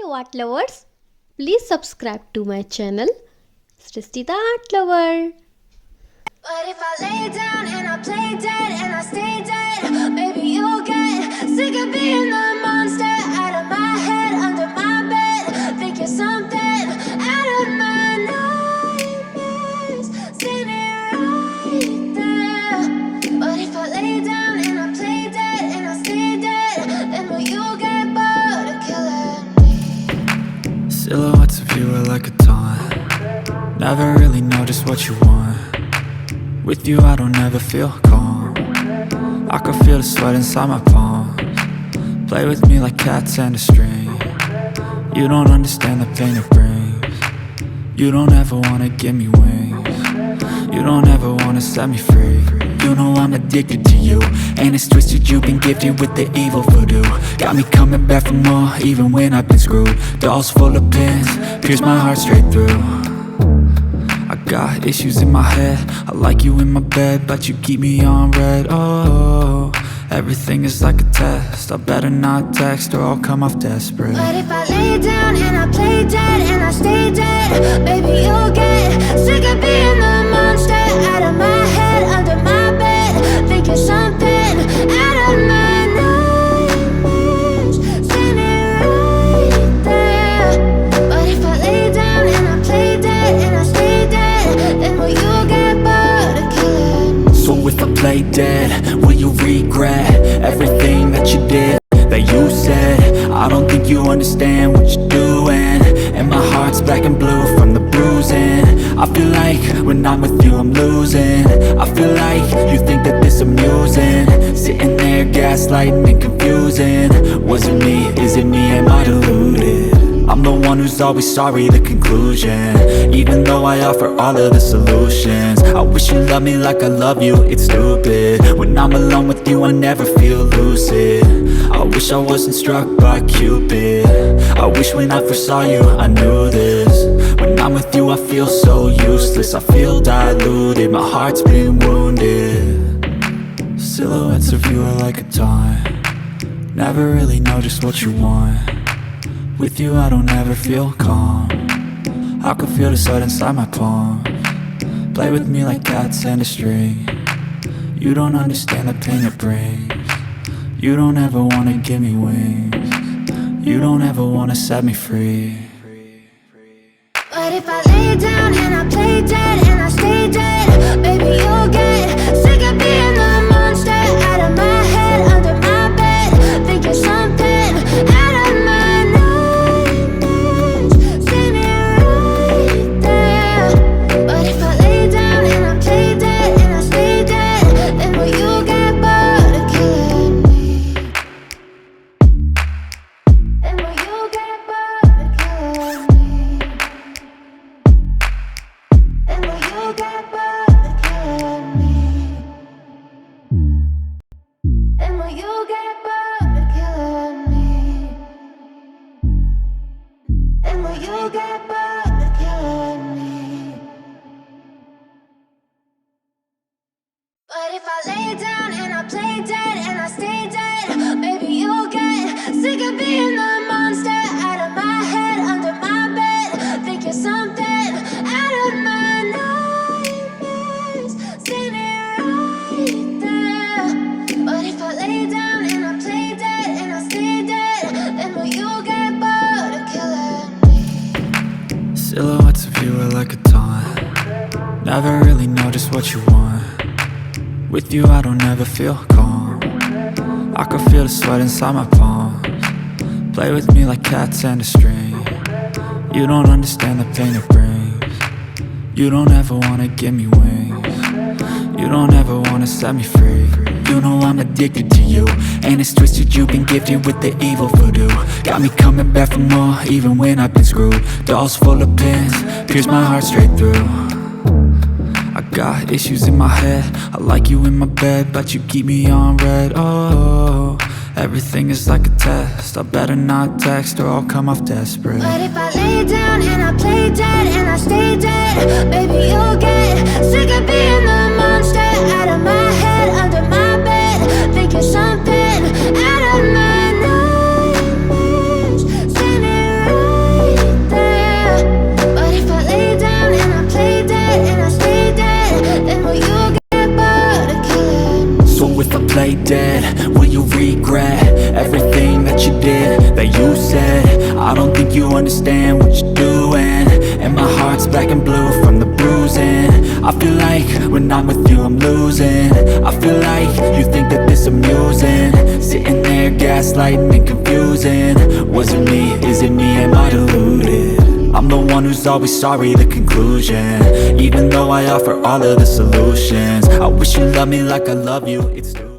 Hello art lovers, please subscribe to my channel Srishti the Art Lover. But if I lay down and I play dead and I stay dead, maybe you'll get sick of being the monster out of my head, under my bed. Think you're something out of my nightmares, standing right there. But if I lay down and I play dead and I stay dead, then will you get bored of killing me? Silhouettes of you are like a taunt. Never really know just what you want. With you I don't ever feel calm. I can feel the sweat inside my palms. Play with me like cats and a string. You don't understand the pain it brings. You don't ever wanna give me wings. You don't ever wanna set me free. You know I'm addicted to you, and it's twisted, you've been gifted with the evil voodoo. Got me coming back for more, even when I've been screwed. Dolls full of pins, pierce my heart straight through. I got issues in my head, I like you in my bed, but you keep me on red. Oh, everything is like a test. I better not text or I'll come off desperate. But if I lay down and I play dead and I stay dead, maybe you'll get sick of being the monster out of my head, under my bed. Think you're something out of my nightmares, standing right there. But if I lay down and I play dead and I stay dead, then will you get bored of killing me? So if I play dead, will you regret everything that you did, that you said? I don't think you understand what you're doing, and my heart's black and blue from the bruising. I feel like when I'm with you I'm losing. I feel like you think that this amusing, sitting there gaslighting and confusing. Was it me? Is it me? Am I deluded? I'm the one who's always sorry, the conclusion, even though I offer all of the solutions. I wish you loved me like I love you, it's stupid. When I'm alone with you I never feel lucid. I wish I wasn't struck by Cupid. I wish when I first saw you I knew this. When I'm with you I feel so useless, I feel diluted, my heart's been wounded. Silhouettes of you are like a taunt. Never really know just what you want. With you I don't ever feel calm. I can feel the sweat inside my palms. Play with me like cats and a string. You don't understand the pain it brings. You don't ever wanna give me wings. You don't ever wanna set me free. But if I lay down and I play dead and I stay dead, maybe you'll get sick of being the monster out of my head, under my bed. Think you're something out of my nightmares, standing right there. But if I lay down and I play dead and I stay dead, then will you get bored of killing me? Then will you get bored of killing me? Then will you get bored of killing me? Then will you get bored of killing me? Then will you get bored of killing me? But if I lay down and I play dead and I stay dead, maybe you'll get sick of being the monster out of my head, under my bed. Think you're something out of my nightmares, standing right there. But if I lay down and I play dead and I stay dead, then will you get bored of killing me? Silhouettes of you are like a taunt. Never really know just what you want. With you I don't ever feel calm. I can feel the sweat inside my palms. Play with me like cats and a string. You don't understand the pain it brings. You don't ever wanna give me wings. You don't ever wanna set me free. You know I'm addicted to you, and it's twisted, you've been gifted with the evil voodoo. Got me coming back for more, even when I've been screwed. Dolls full of pins, pierce my heart straight through. I got issues in my head, I like you in my bed, but you keep me on red. Oh, everything is like a test. I better not text or I'll come off desperate. But if I lay down and I play dead and I stay dead, maybe you'll get sick of being the monster out of my head, under my bed. Think you're something out of my nightmares, standing right will you regret everything that you did, that you said? I don't think you understand what you're doing, and my heart's black and blue from the bruising. I feel like when I'm with you I'm losing. I feel like you think that this amusing, sitting there gaslighting and confusing. Was it me? Is it me? Am I deluded? I'm the one who's always sorry, the conclusion. Even though I offer all of the solutions, I wish you loved me like I love you, it's true.